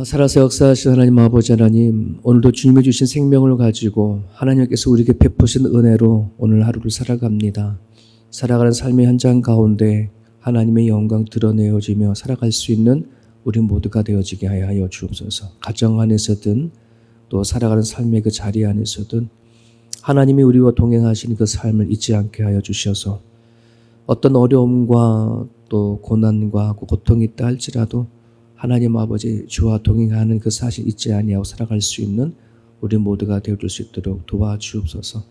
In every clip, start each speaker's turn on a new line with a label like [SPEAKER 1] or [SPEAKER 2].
[SPEAKER 1] 살아서 역사하신 하나님 아버지 하나님, 오늘도 주님이 주신 생명을 가지고 하나님께서 우리에게 베푸신 은혜로 오늘 하루를 살아갑니다. 살아가는 삶의 현장 가운데 하나님의 영광 드러내어지며 살아갈 수 있는 우리 모두가 되어지게 하여 주옵소서. 가정 안에서든 또 살아가는 삶의 그 자리 안에서든 하나님이 우리와 동행하시는 그 삶을 잊지 않게 하여 주셔서 어떤 어려움과 또 고난과 고통이 있다 할지라도 하나님 아버지 주와 동행하는 그 사실 잊지 아니하고 살아갈 수 있는 우리 모두가 되어줄 수 있도록 도와주옵소서.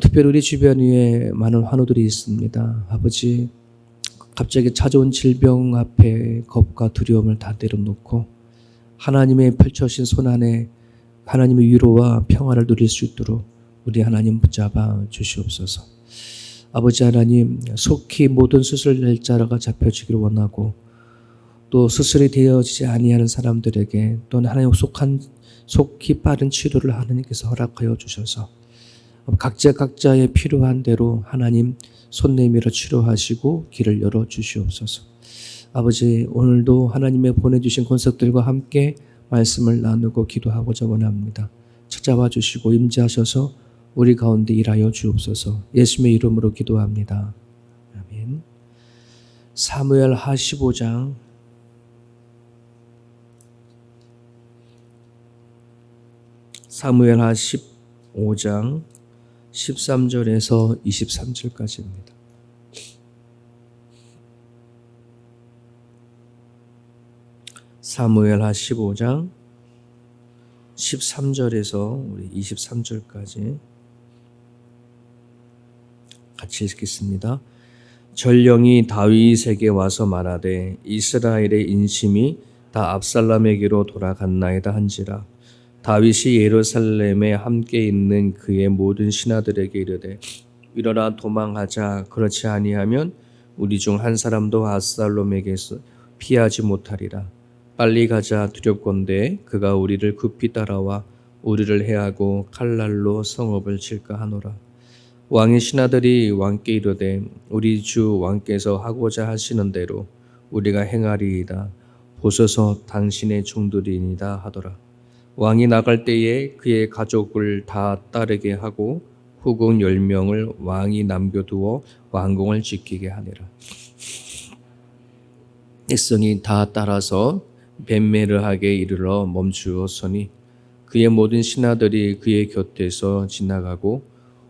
[SPEAKER 1] 특별히 우리 주변 위에 많은 환우들이 있습니다. 아버지, 갑자기 찾아온 질병 앞에 겁과 두려움을 다 내려놓고 하나님의 펼쳐진 손 안에 하나님의 위로와 평화를 누릴 수 있도록 우리 하나님 붙잡아 주시옵소서. 아버지 하나님, 속히 모든 수술 날짜가 잡혀지기를 원하고 또 수술이 되어지지 아니하는 사람들에게 또 하나님 속히 빠른 치료를 하나님께서 허락하여 주셔서 각자의 필요한 대로 하나님 손 내밀어 치료하시고 길을 열어 주시옵소서. 아버지, 오늘도 하나님의 보내주신 권석들과 함께 말씀을 나누고 기도하고자 원합니다. 찾아와 주시고 임재하셔서 우리 가운데 일하여 주옵소서. 예수님의 이름으로 기도합니다. 아멘. 사무엘 하 15장 13절에서 23절까지입니다. 사무엘하 15장 13절에서 우리 23절까지 같이 읽겠습니다. 전령이 다윗에게 와서 말하되 이스라엘의 인심이 다 압살롬에게로 돌아갔나이다 한지라. 다윗이 예루살렘에 함께 있는 그의 모든 신하들에게 이르되 일어나 도망하자. 그렇지 아니하면 우리 중 한 사람도 압살롬에게서 피하지 못하리라. 빨리 가자. 두렵건대 그가 우리를 급히 따라와 우리를 해하고 칼날로 성읍을 칠까 하노라. 왕의 신하들이 왕께 이르되 우리 주 왕께서 하고자 하시는 대로 우리가 행하리이다. 보소서 당신의 종들이니이다 하더라. 왕이 나갈 때에 그의 가족을 다 따르게 하고 후궁 10명을 왕이 남겨두어 왕궁을 지키게 하니라. 백성이 다 따라서 벳메르하게 이르러 멈추었으니 그의 모든 신하들이 그의 곁에서 지나가고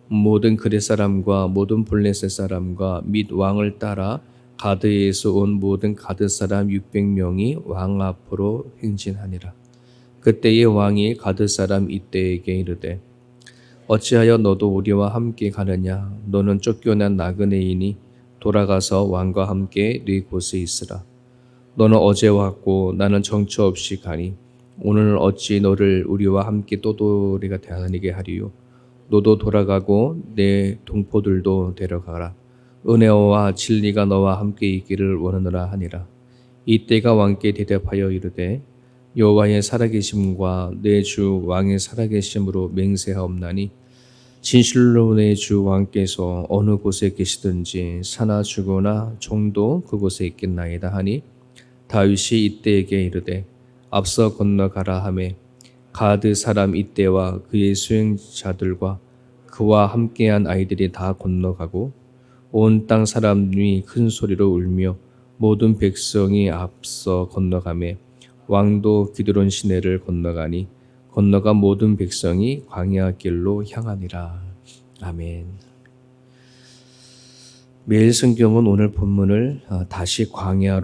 [SPEAKER 1] 모든 그렛 사람과 모든 블레셋 사람과 및 왕을 따라 가드에서 온 모든 가드 사람 600명이 왕 앞으로 행진하니라. 그때의 왕이 가드 사람 이때에게 이르되 어찌하여 너도 우리와 함께 가느냐? 너는 쫓겨난 나그네이니 돌아가서 왕과 함께 네 곳에 있으라. 너는 어제 왔고 나는 정처 없이 가니 오늘 어찌 너를 우리와 함께 또도리가 다니게 하리요? 너도 돌아가고 내 동포들도 데려가라. 은혜와 진리가 너와 함께 있기를 원하노라 하니라. 이때가 왕께 대답하여 이르되 여호와의 살아계심과 내 주 왕의 살아계심으로 맹세하옵나니 진실로 내 주 왕께서 어느 곳에 계시든지 사나 죽으나 종도 그곳에 있겠나이다 하니 다윗이 이때에게 이르되 앞서 건너가라 하매 가드 사람 이때와 그의 수행자들과 그와 함께한 아이들이 다 건너가고 온 땅 사람이 큰 소리로 울며 모든 백성이 앞서 건너가매 왕도 기드론 시내를 건너가니 건너가 모든 백성이 광야 길로 향하니라. 아멘. 매일 성경은 오늘 본문을 다시 광야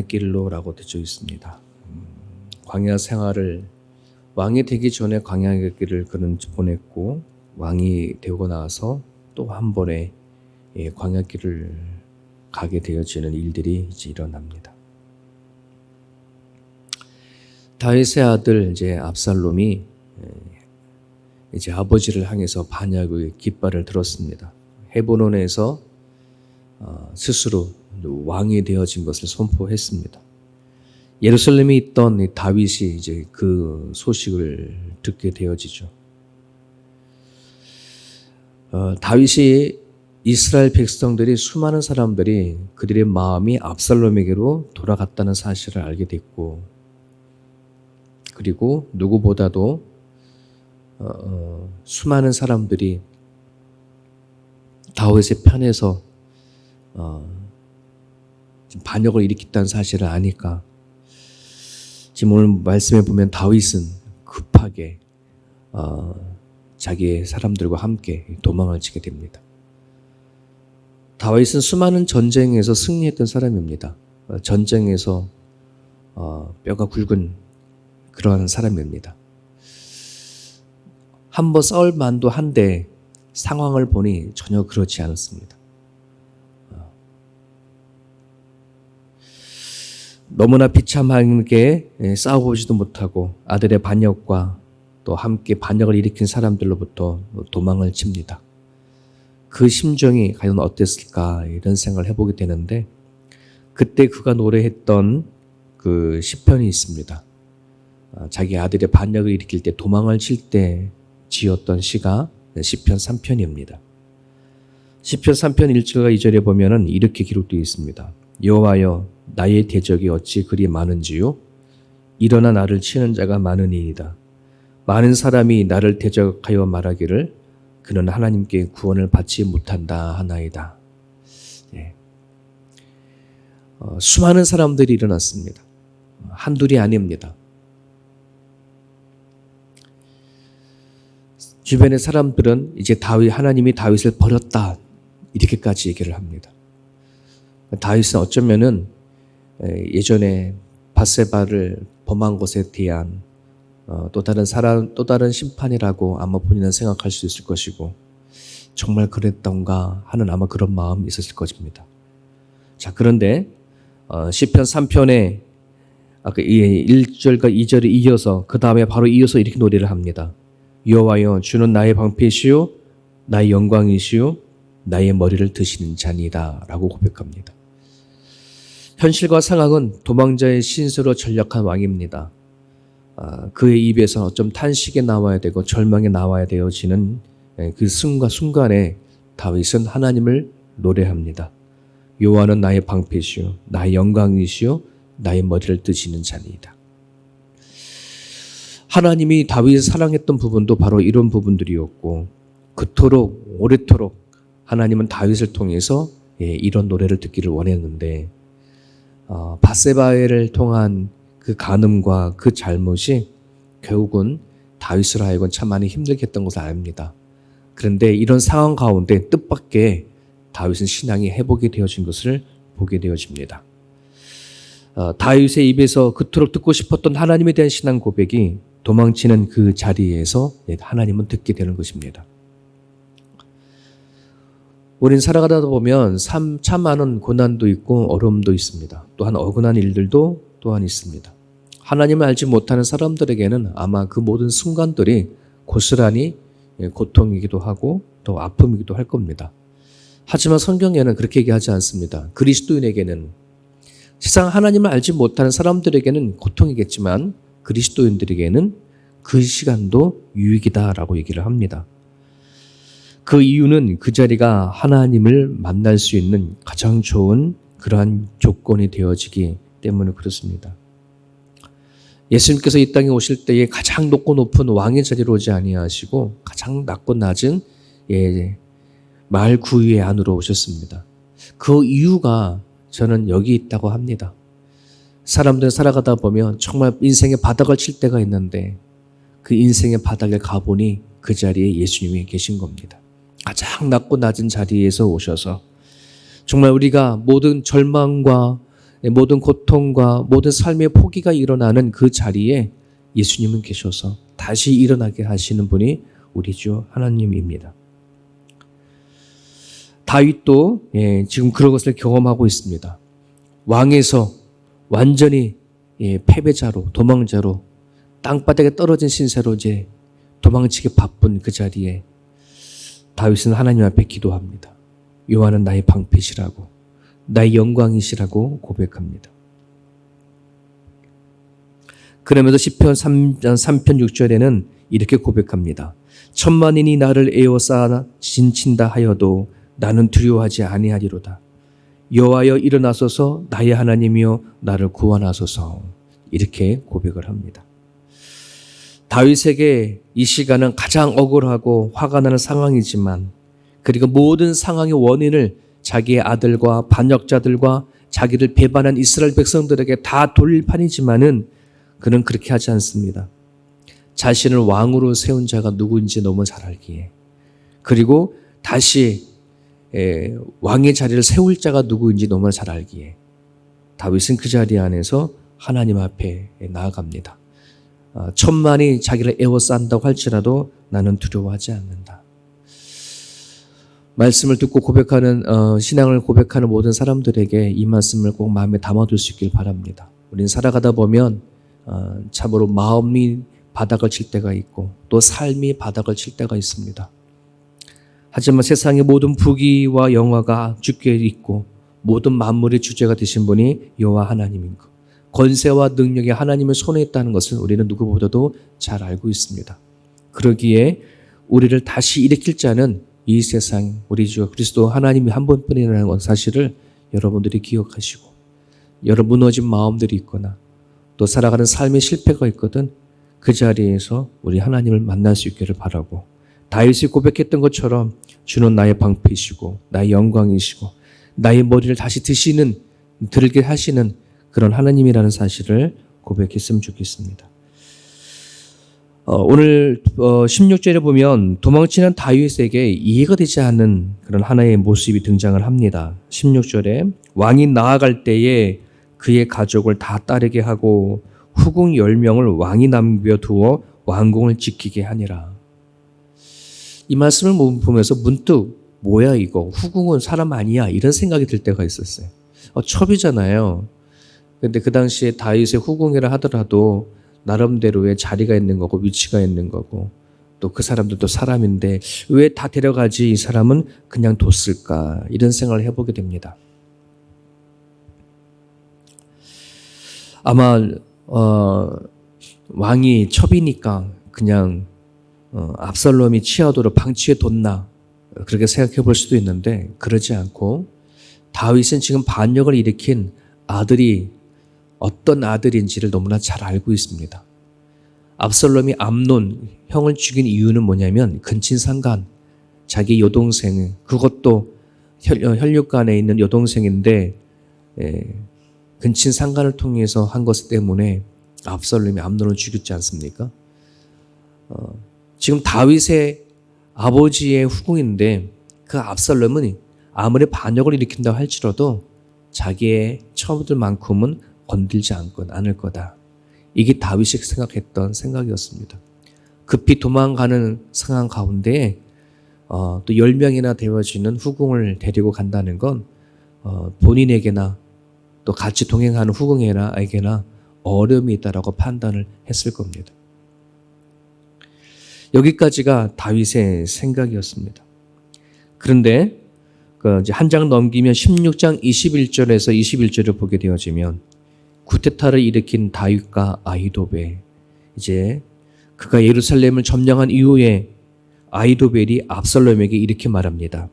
[SPEAKER 1] 길로라고 되어 있습니다. 광야 생활을 왕이 되기 전에 광야 길을 그는 보냈고 왕이 되고 나서 또 한 번에 광야 길을 가게 되어지는 일들이 이제 일어납니다. 다윗의 아들 이제 압살롬이 이제 아버지를 향해서 반역의 깃발을 들었습니다. 헤브론에서 스스로 왕이 되어진 것을 선포했습니다. 예루살렘에 있던 다윗이 이제 그 소식을 듣게 되어지죠. 다윗이 이스라엘 백성들이 수많은 사람들이 그들의 마음이 압살롬에게로 돌아갔다는 사실을 알게 됐고 그리고 누구보다도 수많은 사람들이 다윗의 편에서 지금 반역을 일으켰다는 사실을 아니까 지금 오늘 말씀에 보면 다윗은 급하게 자기의 사람들과 함께 도망을 치게 됩니다. 다윗은 수많은 전쟁에서 승리했던 사람입니다. 전쟁에서 뼈가 굵은 그러한 사람입니다. 한번 싸울 만도 한데 상황을 보니 전혀 그렇지 않았습니다. 너무나 비참하게 싸워보지도 못하고 아들의 반역과 또 함께 반역을 일으킨 사람들로부터 도망을 칩니다. 그 심정이 과연 어땠을까 이런 생각을 해보게 되는데 그때 그가 노래했던 그 시편이 있습니다. 자기 아들의 반역을 일으킬 때 도망을 칠 때 지었던 시가 시편 3편입니다. 시편 3편 1절과 2절에 보면은 이렇게 기록되어 있습니다. 여호와여 나의 대적이 어찌 그리 많은지요? 일어나 나를 치는 자가 많으니이다. 많은 사람이 나를 대적하여 말하기를 그는 하나님께 구원을 받지 못한다 하나이다. 수많은 사람들이 일어났습니다. 한둘이 아닙니다. 주변의 사람들은 이제 하나님이 다윗을 버렸다 이렇게까지 얘기를 합니다. 다윗은 어쩌면은 예전에 밧세바를 범한 것에 대한 또 다른 심판이라고 아마 본인은 생각할 수 있을 것이고 정말 그랬던가 하는 아마 그런 마음이 있었을 것입니다. 자, 그런데 시편 3편에 아까 1절과 2절을 이어서 그 다음에 바로 이어서 이렇게 노래를 합니다. 여호와여 주는 나의 방패시요 나의 영광이시요 나의 머리를 드시는 자니다 라고 고백합니다. 현실과 상황은 도망자의 신세로 전락한 왕입니다. 그의 입에서 어쩜 탄식이 나와야 되고 절망이 나와야 되어지는 그 순간에 다윗은 하나님을 노래합니다. 여호와는 나의 방패시요 나의 영광이시요 나의 머리를 드시는 자니이다. 하나님이 다윗을 사랑했던 부분도 바로 이런 부분들이었고 그토록 오래도록 하나님은 다윗을 통해서 이런 노래를 듣기를 원했는데 밧세바를 통한 그 간음과 그 잘못이 결국은 다윗을 하여금 참 많이 힘들게 했던 것을 압니다. 그런데 이런 상황 가운데 뜻밖의 다윗은 신앙이 회복이 되어진 것을 보게 되어집니다. 다윗의 입에서 그토록 듣고 싶었던 하나님에 대한 신앙 고백이 도망치는 그 자리에서 하나님은 듣게 되는 것입니다. 우린 살아가다 보면 참 많은 고난도 있고 어려움도 있습니다. 또한 억울한 일들도 또한 있습니다. 하나님을 알지 못하는 사람들에게는 아마 그 모든 순간들이 고스란히 고통이기도 하고 또 아픔이기도 할 겁니다. 하지만 성경에는 그렇게 얘기하지 않습니다. 그리스도인에게는 세상 하나님을 알지 못하는 사람들에게는 고통이겠지만 그리스도인들에게는 그 시간도 유익이다라고 얘기를 합니다. 그 이유는 그 자리가 하나님을 만날 수 있는 가장 좋은 그러한 조건이 되어지기 때문에 그렇습니다. 예수님께서 이 땅에 오실 때에 가장 높고 높은 왕의 자리로 오지 아니하시고 가장 낮고 낮은 마을 구유의 안으로 오셨습니다. 그 이유가 저는 여기 있다고 합니다. 사람들 살아가다 보면 정말 인생의 바닥을 칠 때가 있는데 그 인생의 바닥에 가보니 그 자리에 예수님이 계신 겁니다. 가장 낮고 낮은 자리에서 오셔서 정말 우리가 모든 절망과 모든 고통과 모든 삶의 포기가 일어나는 그 자리에 예수님은 계셔서 다시 일어나게 하시는 분이 우리 주 하나님입니다. 다윗도 지금 그런 것을 경험하고 있습니다. 왕에서 완전히 패배자로 도망자로 땅바닥에 떨어진 신세로 이제 도망치기 바쁜 그 자리에 다윗은 하나님 앞에 기도합니다. 여호와는 나의 방패시라고 나의 영광이시라고 고백합니다. 그러면서 시편 3편 6절에는 이렇게 고백합니다. 천만인이 나를 에워싸 진친다 하여도 나는 두려워하지 아니하리로다. 여호와여 일어나소서 나의 하나님이여 나를 구원하소서. 이렇게 고백을 합니다. 다윗에게 이 시간은 가장 억울하고 화가 나는 상황이지만, 그리고 모든 상황의 원인을 자기의 아들과 반역자들과 자기를 배반한 이스라엘 백성들에게 다 돌릴 판이지만은 그는 그렇게 하지 않습니다. 자신을 왕으로 세운 자가 누구인지 너무 잘 알기에, 그리고 다시 왕의 자리를 세울 자가 누구인지 너무 잘 알기에 다윗은 그 자리 안에서 하나님 앞에 나아갑니다. 천만이 자기를 에워싼다고 할지라도 나는 두려워하지 않는다. 말씀을 듣고 고백하는 신앙을 고백하는 모든 사람들에게 이 말씀을 꼭 마음에 담아둘 수 있길 바랍니다. 우리는 살아가다 보면 참으로 마음이 바닥을 칠 때가 있고 또 삶이 바닥을 칠 때가 있습니다. 하지만 세상의 모든 부귀와 영화가 주께 있고 모든 만물의 주제가 되신 분이 여호와 하나님인 것, 권세와 능력이 하나님의 손에 있다는 것을 우리는 누구보다도 잘 알고 있습니다. 그러기에 우리를 다시 일으킬 자는 이 세상 우리 주 그리스도 하나님이 한 분뿐이라는 사실을 여러분들이 기억하시고, 여러분 무너진 마음들이 있거나 또 살아가는 삶의 실패가 있거든 그 자리에서 우리 하나님을 만날 수 있기를 바라고, 다윗이 고백했던 것처럼 주는 나의 방패이시고 나의 영광이시고 나의 머리를 다시 들게 하시는 그런 하나님이라는 사실을 고백했으면 좋겠습니다. 오늘 16절에 보면 도망치는 다윗에게 이해가 되지 않는 그런 하나의 모습이 등장을 합니다. 16절에 왕이 나아갈 때에 그의 가족을 다 따르게 하고 후궁 10명을 왕이 남겨두어 왕궁을 지키게 하니라. 이 말씀을 보면서 문득 뭐야 이거, 후궁은 사람 아니야, 이런 생각이 들 때가 있었어요. 첩이잖아요. 근데 그 당시에 다윗의 후궁이라 하더라도 나름대로의 자리가 있는 거고 위치가 있는 거고 또 그 사람들도 사람인데 왜 다 데려가지 이 사람은 그냥 뒀을까, 이런 생각을 해보게 됩니다. 아마 왕이 첩이니까 그냥 압살롬이 취하도록 방치해 뒀나 그렇게 생각해 볼 수도 있는데, 그러지 않고 다윗은 지금 반역을 일으킨 아들이 어떤 아들인지를 너무나 잘 알고 있습니다. 압살롬이 암논 형을 죽인 이유는 뭐냐면 근친상간, 자기 여동생, 그것도 혈육간에 있는 여동생인데 근친상간을 통해서 한 것 때문에 압살롬이 암논을 죽였지 않습니까? 지금 다윗의 아버지의 후궁인데 그 압살롬은 아무리 반역을 일으킨다고 할지라도 자기의 첩들만큼은 건들지 않을 거다. 이게 다윗이 생각했던 생각이었습니다. 급히 도망가는 상황 가운데 또 10명이나 되어지는 후궁을 데리고 간다는 건 본인에게나 또 같이 동행하는 후궁에게나 어려움이 있다라고 판단을 했을 겁니다. 여기까지가 다윗의 생각이었습니다. 그런데 이제 한 장 넘기면 16장 21절에서 21절을 보게 되어지면 구테타를 일으킨 다윗과 아히도벨, 이제 그가 예루살렘을 점령한 이후에 아히도벨이 압살롬에게 이렇게 말합니다.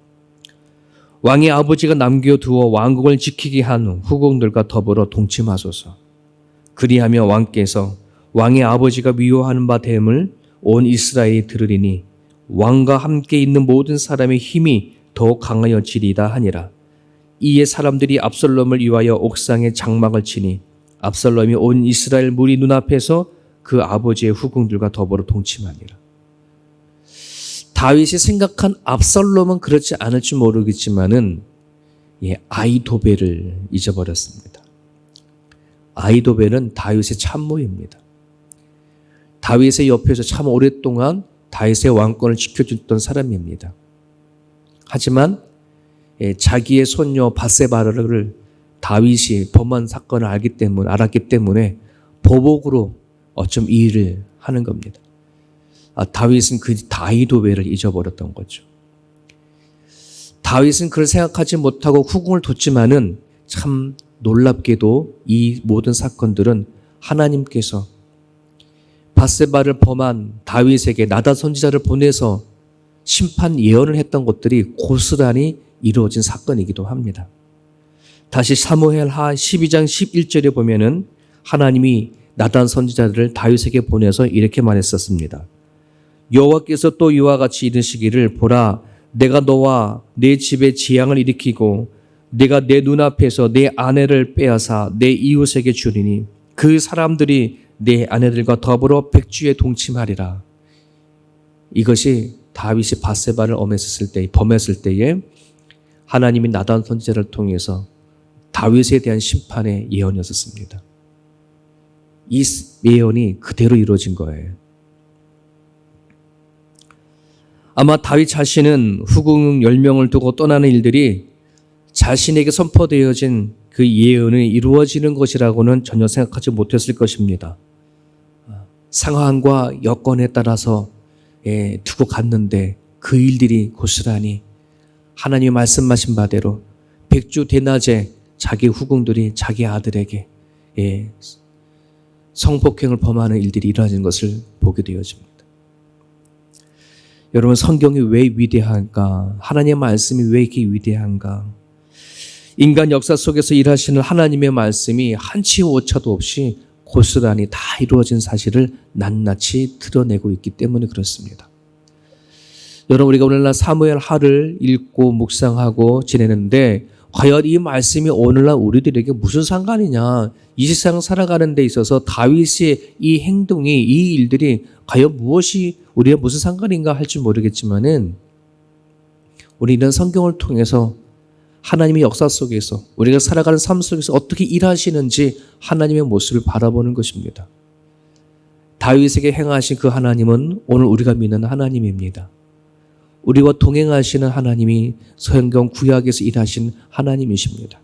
[SPEAKER 1] 왕의 아버지가 남겨두어 왕국을 지키게 한 후궁들과 더불어 동침하소서. 그리하며 왕께서 왕의 아버지가 미워하는 바 됨을 온 이스라엘이 들으리니 왕과 함께 있는 모든 사람의 힘이 더욱 강하여지리다 하니라. 이에 사람들이 압살롬을 위하여 옥상에 장막을 치니 압살롬이 온 이스라엘 무리 눈앞에서 그 아버지의 후궁들과 더불어 동침하니라. 다윗이 생각한 압살롬은 그렇지 않을지 모르겠지만은 아히도벨을 잊어버렸습니다. 아히도벨은 다윗의 참모입니다. 다윗의 옆에서 참 오랫동안 다윗의 왕권을 지켜줬던 사람입니다. 하지만 자기의 손녀 밧세바를 다윗이 범한 사건을 알았기 때문에 보복으로 어쩜 이 일을 하는 겁니다. 다윗은 그 아히도벨을 잊어버렸던 거죠. 다윗은 그걸 생각하지 못하고 후궁을 뒀지만은 참 놀랍게도 이 모든 사건들은 하나님께서 밧세바를 범한 다윗에게 나단 선지자를 보내서 심판 예언을 했던 것들이 고스란히 이루어진 사건이기도 합니다. 다시 사무엘하 12장 11절에 보면은 하나님이 나단 선지자들을 다윗에게 보내서 이렇게 말했었습니다. 여호와께서 또 이와 같이 이르시기를 보라 내가 너와 내 집에 재앙을 일으키고 내가 내 눈앞에서 내 아내를 빼앗아 내 이웃에게 주리니 그 사람들이 내 아내들과 더불어 백주에 동침하리라. 이것이 다윗이 밧세바를 범했을 때에 하나님이 나단 선지자를 통해서 다윗에 대한 심판의 예언이었습니다. 이 예언이 그대로 이루어진 거예요. 아마 다윗 자신은 후궁 10명을 두고 떠나는 일들이 자신에게 선포되어진 그 예언이 이루어지는 것이라고는 전혀 생각하지 못했을 것입니다. 상황과 여건에 따라서 두고 갔는데 그 일들이 고스란히 하나님이 말씀하신 바대로 백주 대낮에 자기 후궁들이 자기 아들에게 성폭행을 범하는 일들이 일어나는 것을 보게 되어집니다. 여러분 성경이 왜 위대한가? 하나님의 말씀이 왜 이렇게 위대한가? 인간 역사 속에서 일하시는 하나님의 말씀이 한치 오차도 없이 고스란히 다 이루어진 사실을 낱낱이 드러내고 있기 때문에 그렇습니다. 여러분 우리가 오늘날 사무엘 하를 읽고 묵상하고 지내는데 과연 이 말씀이 오늘날 우리들에게 무슨 상관이냐? 이 세상 살아가는 데 있어서 다윗의 이 행동이 이 일들이 과연 무엇이 우리와 무슨 상관인가 할지 모르겠지만은 우리는 성경을 통해서 하나님의 역사 속에서 우리가 살아가는 삶 속에서 어떻게 일하시는지 하나님의 모습을 바라보는 것입니다. 다윗에게 행하신 그 하나님은 오늘 우리가 믿는 하나님입니다. 우리와 동행하시는 하나님이 성경 구약에서 일하신 하나님이십니다.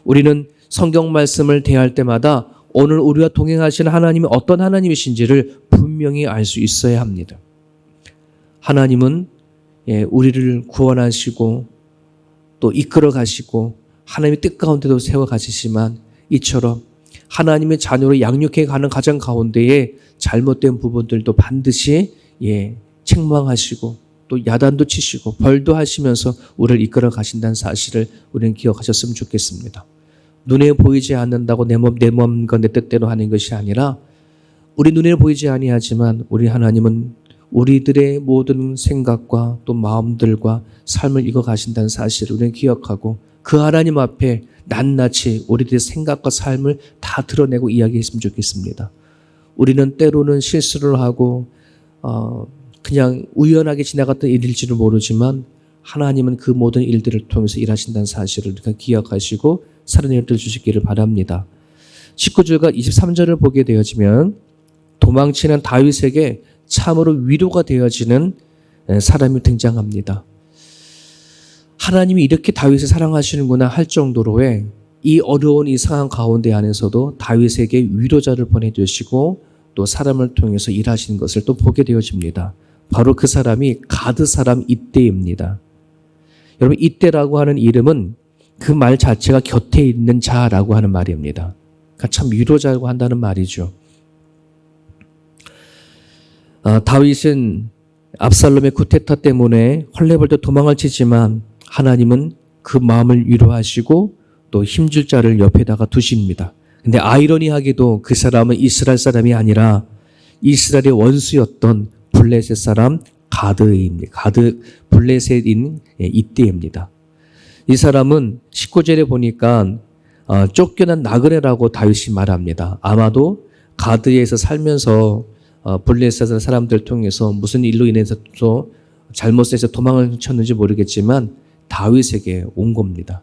[SPEAKER 1] 우리는 성경 말씀을 대할 때마다 오늘 우리와 동행하시는 하나님이 어떤 하나님이신지를 분명히 알 수 있어야 합니다. 하나님은 우리를 구원하시고 또 이끌어 가시고 하나님의 뜻 가운데도 세워 가시지만 이처럼 하나님의 자녀로 양육해 가는 가정 가운데에 잘못된 부분들도 반드시 책망하시고 또 야단도 치시고 벌도 하시면서 우리를 이끌어 가신다는 사실을 우리는 기억하셨으면 좋겠습니다. 눈에 보이지 않는다고 내 몸과 내 뜻대로 하는 것이 아니라 우리 눈에 보이지 아니하지만 우리 하나님은 우리들의 모든 생각과 또 마음들과 삶을 이끌어 가신다는 사실을 우리는 기억하고 그 하나님 앞에 낱낱이 우리들의 생각과 삶을 다 드러내고 이야기했으면 좋겠습니다. 우리는 때로는 실수를 하고 그냥 우연하게 지나갔던 일일지를 모르지만 하나님은 그 모든 일들을 통해서 일하신다는 사실을 우리가 기억하시고 살아낼 때 주시기를 바랍니다. 19절과 23절을 보게 되어지면 도망치는 다윗에게 참으로 위로가 되어지는 사람이 등장합니다. 하나님이 이렇게 다윗을 사랑하시는구나 할 정도로의 이 어려운 이 상황 가운데 안에서도 다윗에게 위로자를 보내주시고 또 사람을 통해서 일하시는 것을 또 보게 되어집니다. 바로 그 사람이 가드 사람 이때입니다. 여러분 이때라고 하는 이름은 그 말 자체가 곁에 있는 자라고 하는 말입니다. 그러니까 참 위로자라고 한다는 말이죠. 다윗은 압살롬의 쿠데타 때문에 헐레벌떡 도망을 치지만 하나님은 그 마음을 위로하시고 또 힘줄 자를 옆에다가 두십니다. 근데 아이러니하게도 그 사람은 이스라엘 사람이 아니라 이스라엘의 원수였던 블레셋 사람 블레셋인 이때입니다. 이 사람은 19절에 보니까 쫓겨난 나그네라고 다윗이 말합니다. 아마도 가드에서 살면서 블레셋 사람들 통해서 무슨 일로 인해서 또 잘못해서 도망을 쳤는지 모르겠지만 다윗에게 온 겁니다.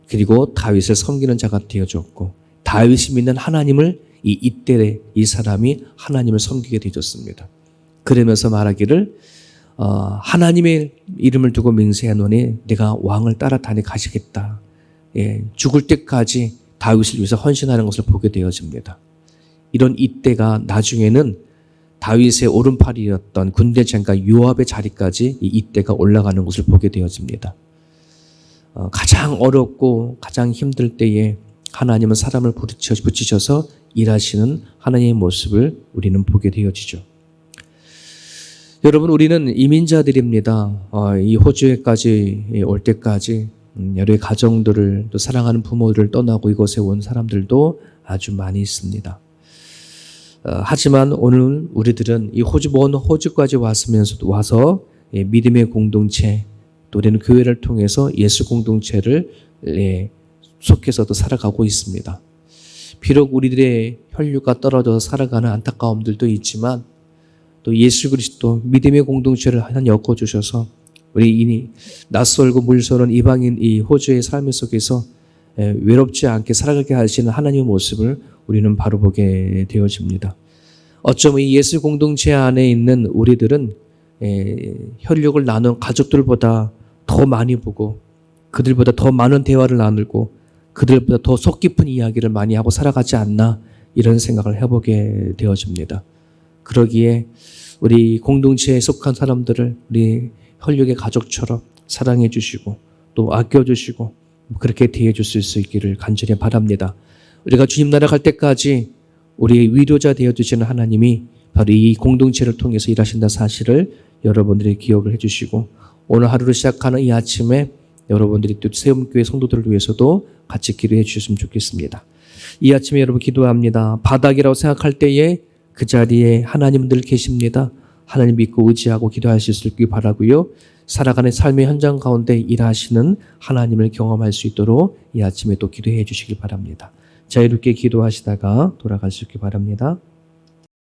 [SPEAKER 1] 그리고 다윗을 섬기는 자가 되어줬고 다윗이 믿는 하나님을 이때 이 사람이 하나님을 섬기게 되어줬습니다. 그러면서 말하기를 하나님의 이름을 두고 맹세하노니 내가 왕을 따라다니 가시겠다. 죽을 때까지 다윗을 위해서 헌신하는 것을 보게 되어집니다. 이런 이때가 나중에는 다윗의 오른팔이었던 군대 장관 요압의 자리까지 이때가 올라가는 것을 보게 되어집니다. 가장 어렵고 가장 힘들 때에 하나님은 사람을 붙이셔서 일하시는 하나님의 모습을 우리는 보게 되어지죠. 여러분 우리는 이민자들입니다. 이 호주에까지 올 때까지 여러 가정들을 또 사랑하는 부모들을 떠나고 이곳에 온 사람들도 아주 많이 있습니다. 하지만 오늘 우리들은 이 먼 호주까지 왔으면서도 와서 믿음의 공동체, 또 우리는 교회를 통해서 예수 공동체를 속해서도 살아가고 있습니다. 비록 우리들의 혈류가 떨어져서 살아가는 안타까움들도 있지만 또 예수 그리스도 믿음의 공동체를 하나님 엮어주셔서 우리 이 낯설고 물서는 이방인 이 호주의 삶 속에서 외롭지 않게 살아가게 하시는 하나님의 모습을 우리는 바로 보게 되어집니다. 어쩌면 이 예수 공동체 안에 있는 우리들은 혈육을 나눈 가족들보다 더 많이 보고 그들보다 더 많은 대화를 나누고 그들보다 더 속 깊은 이야기를 많이 하고 살아가지 않나 이런 생각을 해보게 되어집니다. 그러기에 우리 공동체에 속한 사람들을 우리 혈육의 가족처럼 사랑해 주시고 또 아껴 주시고 그렇게 대해 주실 수 있기를 간절히 바랍니다. 우리가 주님 나라 갈 때까지 우리의 위로자 되어 주시는 하나님이 바로 이 공동체를 통해서 일하신다 사실을 여러분들이 기억을 해 주시고 오늘 하루를 시작하는 이 아침에 여러분들이 또 세움교회 성도들을 위해서도 같이 기도해 주셨으면 좋겠습니다. 이 아침에 여러분 기도합니다. 바닥이라고 생각할 때에 그 자리에 하나님 늘 계십니다. 하나님 믿고 의지하고 기도하실 수 있길 바라고요. 살아가는 삶의 현장 가운데 일하시는 하나님을 경험할 수 있도록 이 아침에 또 기도해 주시길 바랍니다. 자유롭게 기도하시다가 돌아갈 수 있길 바랍니다.